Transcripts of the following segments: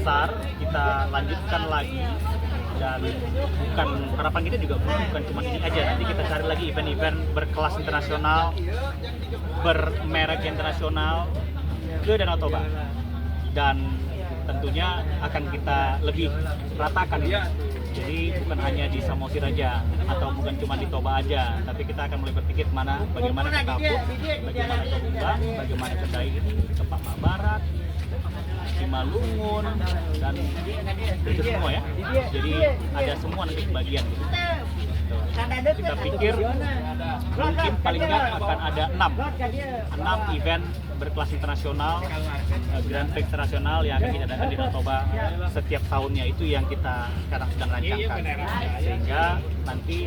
besar kita lanjutkan lagi, dan bukan harapan kita juga bukan cuma ini aja, nanti kita cari lagi event-event berkelas internasional, bermerek internasional ke Danau Toba, dan tentunya akan kita lebih ratakan ya. Jadi bukan hanya di Samosir aja atau bukan cuma di Toba aja, tapi kita akan mulai berpikir bagaimana ke Kapuk, bagaimana ke Bumbang, bagaimana ke Daik, ke Papua Barat, Simalungun, dan itu semua ya. Jadi ada semua nanti bagian gitu. Kita pikir mungkin paling nggak akan ada 6 event berkelas internasional, Grand Prix internasional yang akan kita adakan di Danau Toba setiap tahunnya. Itu yang kita sekarang sedang rancangkan, sehingga nanti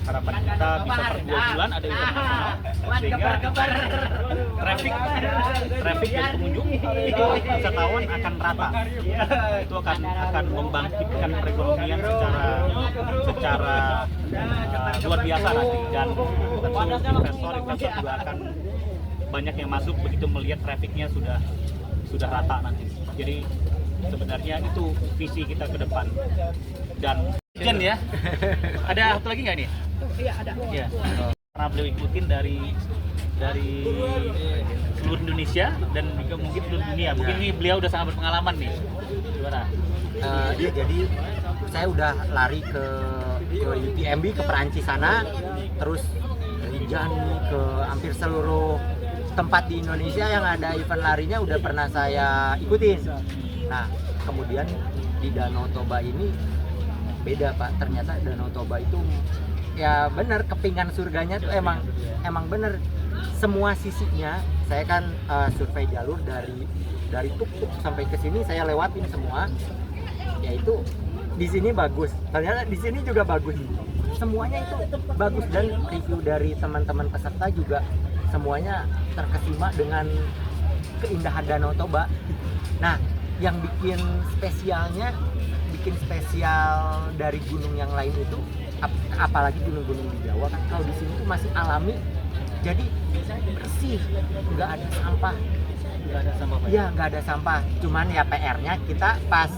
harapan kita bisa per 2 bulan ada event nasional, sehingga traffic dari pengunjung itu wisatawan akan rata. Itu akan membangkitkan perekonomian secara luar biasa nanti, dan tentu investor juga akan banyak yang masuk begitu melihat trafficnya sudah rata nanti. Jadi sebenarnya itu visi kita ke depan. Dan Jen ya, ada satu lagi nggak nih? Iya ada. Ya. Karena beliau ikutin dari seluruh Indonesia dan juga mungkin seluruh dunia. Mungkin ini beliau udah sangat berpengalaman nih. Gimana? Iya, jadi saya udah lari ke UTMB, ke Perancis sana, terus dari Jani ke hampir seluruh tempat di Indonesia yang ada event larinya udah pernah saya ikutin. Nah, kemudian di Danau Toba ini beda Pak, ternyata Danau Toba itu ya bener, kepingan surganya tuh emang bener semua sisinya. Saya kan survei jalur dari Tuk-Tuk sampai ke sini saya lewatin semua, yaitu di sini bagus, ternyata di sini juga bagus, semuanya itu bagus, dan review dari teman-teman peserta juga semuanya terkesima dengan keindahan Danau Toba. Nah, yang bikin spesial dari gunung yang lain itu, apalagi gunung-gunung di Jawa kan, kalau di sini tuh masih alami, jadi bersih, nggak ada sampah. Iya, nggak ada sampah. Cuman ya PR-nya kita pas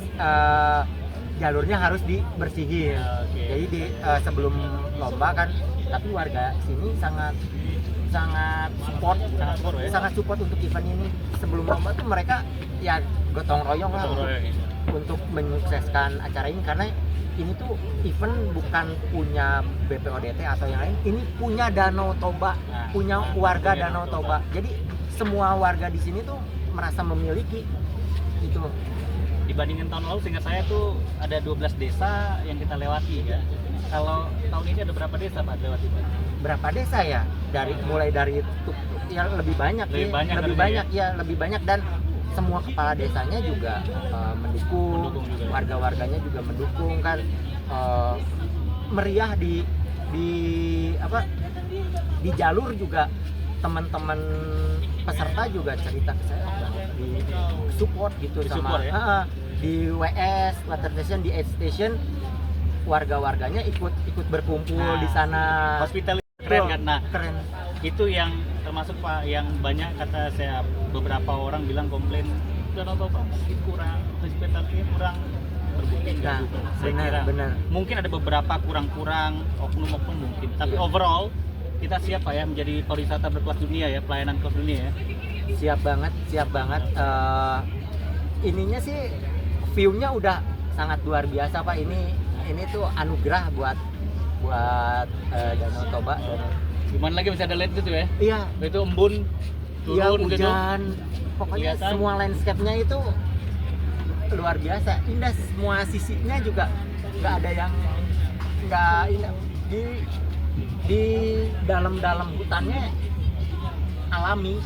jalurnya harus dibersihin. Jadi sebelum lomba kan, tapi warga sini sangat support untuk event ini. Sebelum lomba tuh mereka ya gotong royong lah untuk menyukseskan acara ini, karena ini tuh event bukan punya BPODT atau yang lain, ini punya Danau Toba, punya warga Danau Toba. Jadi semua warga di sini tuh merasa memiliki itu. Dibandingin tahun lalu, seingat saya tuh ada 12 desa yang kita lewati ya. Kalau tahun ini ada berapa desa Pak lewati Pak? Berapa desa ya? Mulai dari ya lebih banyak, lebih banyak, dan semua kepala desanya juga mendukung juga. Warga-warganya juga mendukung kan, meriah di jalur juga. Teman-teman peserta juga cerita ke saya di support gitu, sama ya? Di WS water station, di aid station, warga-warganya ikut berkumpul di sana. Hospitality keren kan? Nah, keren. Itu yang termasuk Pak, yang banyak kata saya, beberapa orang bilang komplain Danau Toba mungkin kurang, hospitality kurang berbukti. Nah, benar. Mungkin ada beberapa kurang oknum mungkin, tapi overall kita siap Pak ya menjadi pariwisata berkelas dunia ya, pelayanan kelas dunia ya. Siap banget. Ininya sih view-nya udah sangat luar biasa Pak. Ini tuh anugerah buat Danau Toba. Gimana lagi bisa ada lihat gitu ya? Iya. Itu embun, turun hujan, gitu. Pokoknya kelihatan. Semua landscape-nya itu luar biasa. Indah, semua sisinya juga nggak ada yang nggak indah. Di dalam hutannya alami,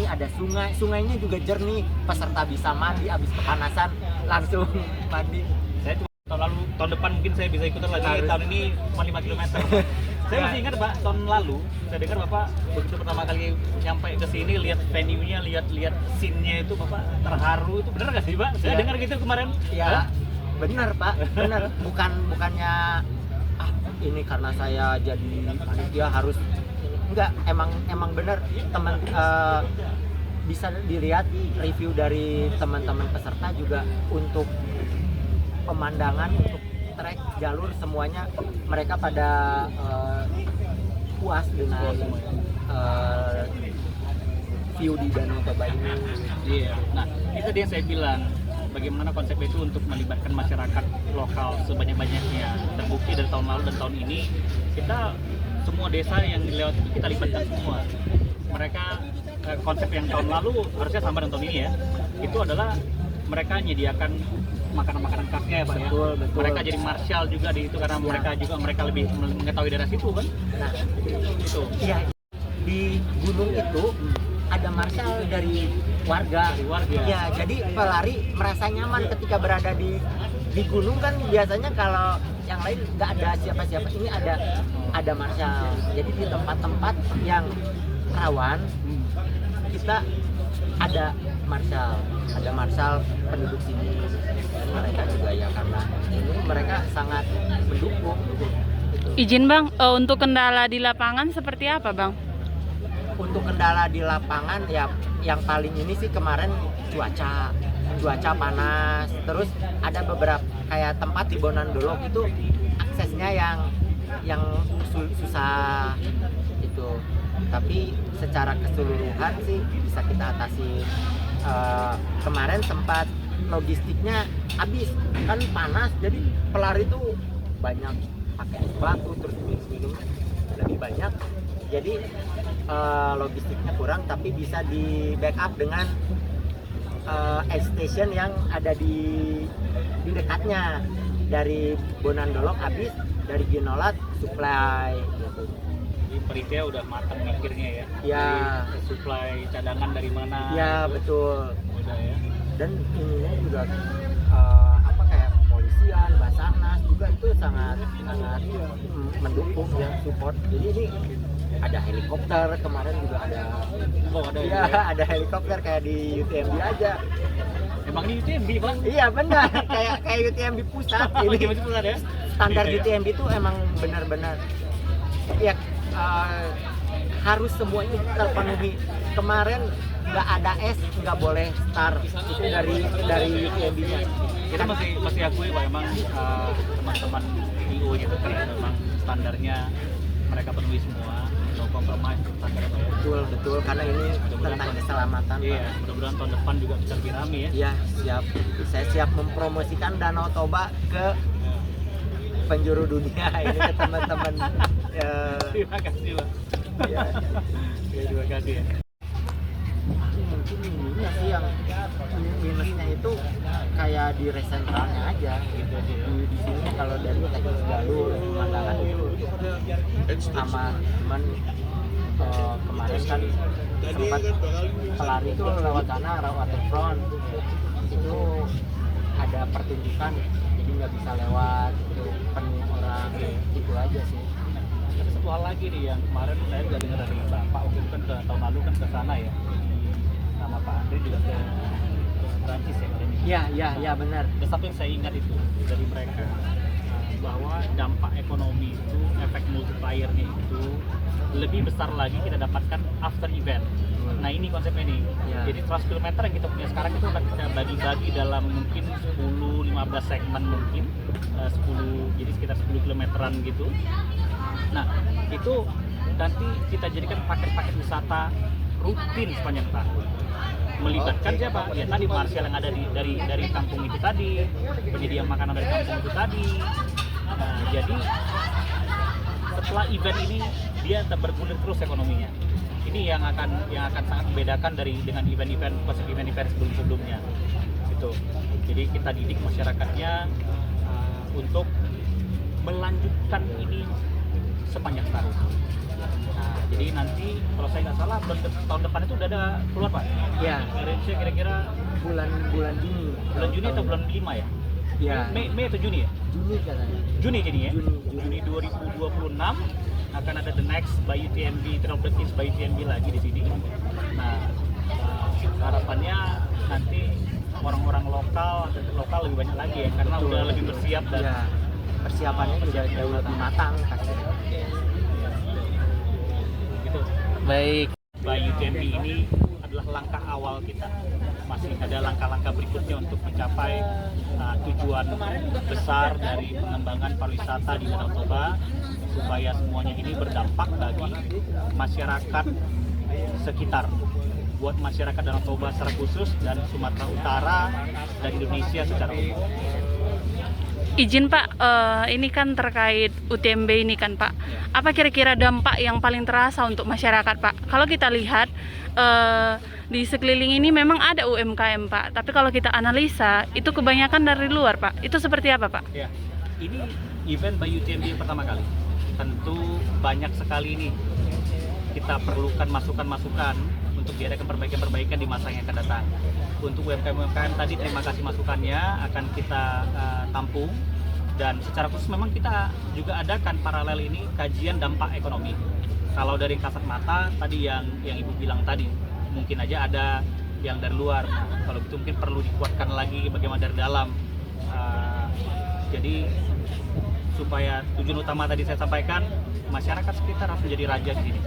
ada sungainya juga jernih, peserta bisa mandi abis kepanasan langsung mandi. Saya cuma tahun depan mungkin saya bisa ikutan lagi. Tahun ini cuma 5 km. Saya masih ingat Pak, tahun lalu saya dengar Bapak begitu pertama kali nyampe ke sini, lihat venue-nya, lihat scene-nya itu Bapak terharu. Itu benar nggak sih Pak? Saya dengar gitu kemarin. Iya, benar Pak, benar. Bukannya ini karena saya jadi panitia harus, enggak, emang bener teman bisa dilihat review dari teman-teman peserta juga untuk pemandangan, untuk trek, jalur semuanya mereka pada puas dengan view di Danau Toba ini. Iya. Nah, itu dia yang saya bilang, bagaimana konsep itu untuk melibatkan masyarakat lokal sebanyak-banyaknya. Terbukti dari tahun lalu dan tahun ini kita semua desa yang lewat itu kita libatkan semua. Mereka konsep yang tahun lalu harusnya sama dengan tahun ini ya. Itu adalah mereka menyediakan makanan-makanan khasnya ya Pak ya. Betul. Mereka jadi marshal juga di itu karena mereka lebih mengetahui daerah situ kan. Nah, Itu. iya, di gunung itu ada marshal dari warga. Ya, jadi pelari merasa nyaman ketika berada di gunung kan biasanya kalau yang lain nggak ada siapa-siapa, ini ada marshal. Jadi di tempat-tempat yang rawan kita ada marshal penduduk sini, dan mereka juga ya karena ini mereka sangat mendukung. Izin Bang, untuk kendala di lapangan seperti apa Bang? Untuk kendala di lapangan ya yang paling ini sih kemarin cuaca panas, terus ada beberapa kayak tempat di Bonandolok itu aksesnya yang susah itu, tapi secara keseluruhan sih bisa kita atasi. Kemarin sempat logistiknya habis kan panas, jadi pelari tuh banyak pakai es batu, terus minum lebih banyak, jadi logistiknya kurang, tapi bisa di backup dengan aid station yang ada di dekatnya. Dari Bonandolok habis, dari Ginolat supply gitu. Jadi panitia udah matang mikirnya ya. Ya. Jadi supply cadangan dari mana? Ya gitu. betul. Udah ya. Dan ininya juga kayak kepolisian, Basarnas juga itu sangat mendukung ya, support. Jadi ini ada helikopter, kemarin juga ada. Oh, ada Ya, ya. ada helikopter kayak di UTMB aja. Emang ini UTMB Pak? Iya benar, kayak UTMB pusat. Oh, Ini masih pusat ya? standar Iya, iya. UTMB itu emang benar-benar ya harus semuanya terpenuhi. Kemarin nggak ada es, nggak boleh start, itu dari UTMB-nya. Kita masih akui Pak, emang teman-teman IO gitu kan memang standarnya mereka penuhi semua, no compromise standar Pak ya. Betul, karena ini tentang keselamatan. Iya, Pak. mudah-mudahan tahun depan juga bisa lebih rame ya. Iya, siap. Saya siap mempromosikan Danau Toba ke penjuru dunia ini ke teman-teman. Terima kasih Pak. Ya. Ya, terima kasih ya. Mungkin ininya sih yang minusnya itu kayak di race centralnya aja gitu. Di sini kalau dari teknis jalur pemandangan itu aman, cuman kemarin kan sempat pelari itu lewat sana, waterfront itu ada pertunjukan, jadi nggak bisa lewat, itu penuh orang, itu aja sih. Ada satu hal lagi nih yang kemarin saya juga dengar dari Bapak waktu itu kan tahun lalu kan ke sana ya, sama Pak Andre juga ke Prancis ya kali ini. Iya benar. Dan satu yang saya ingat itu dari mereka bahwa dampak ekonomi itu, efek multiplier-nya itu lebih besar lagi kita dapatkan after event. Nah ini konsepnya nih. Ya. Jadi 100 km yang kita punya sekarang itu akan kita bagi-bagi dalam mungkin 10-15 segmen mungkin 10, jadi sekitar 10 kilometeran gitu. Nah itu nanti kita jadikan paket-paket wisata rutin sepanjang tahun. Melibatkan siapa? Ya tadi marshal yang ada dari kampung itu tadi, penyedia makanan dari kampung itu tadi. Nah, jadi setelah event ini dia bergulir terus ekonominya. Ini yang akan sangat membedakan dengan event-event sebelumnya. Gitu. Jadi kita didik masyarakatnya untuk melanjutkan ini sepanjang tahun. Nah, jadi nanti kalau saya nggak salah tahun depan itu udah ada keluar Pak? Iya. Range kira-kira Bulan Juni. bulan Juni atau bulan 5 ya? Iya. Mei atau Juni ya? Juni katanya. Juni jadi ya? Juni. 2026 akan ada the next by UTMB, Trail the Kids by UTMB lagi di sini. Nah, harapannya nanti orang-orang lokal, atlet lokal lebih banyak lagi ya, karena udah lebih bersiap dan Iya. Persiapannya juga jauh lebih matang pasti. gitu. Baik. By UTMB ini adalah langkah awal kita. Masih ada langkah-langkah berikutnya untuk mencapai tujuan besar dari pengembangan pariwisata di Danau Toba, supaya semuanya ini berdampak bagi masyarakat sekitar, buat masyarakat Danau Toba secara khusus dan Sumatera Utara dan Indonesia secara umum. Izin Pak, ini kan terkait UTMB ini kan Pak. Apa kira-kira dampak yang paling terasa untuk masyarakat Pak? Kalau kita lihat di sekeliling ini memang ada UMKM Pak, tapi kalau kita analisa itu kebanyakan dari luar Pak. Itu seperti apa Pak? Ya, ini event by UTMB yang pertama kali. Tentu banyak sekali nih kita perlukan masukan-masukan untuk diadakan perbaikan-perbaikan di masa yang akan datang. Untuk UMKM tadi, terima kasih masukannya, akan kita tampung. Dan secara khusus memang kita juga adakan paralel ini kajian dampak ekonomi. Kalau dari kasat mata tadi yang Ibu bilang tadi, mungkin aja ada yang dari luar. Nah, kalau itu mungkin perlu dikuatkan lagi bagaimana dari dalam. Jadi supaya tujuan utama tadi saya sampaikan, masyarakat sekitar harus menjadi raja di sini.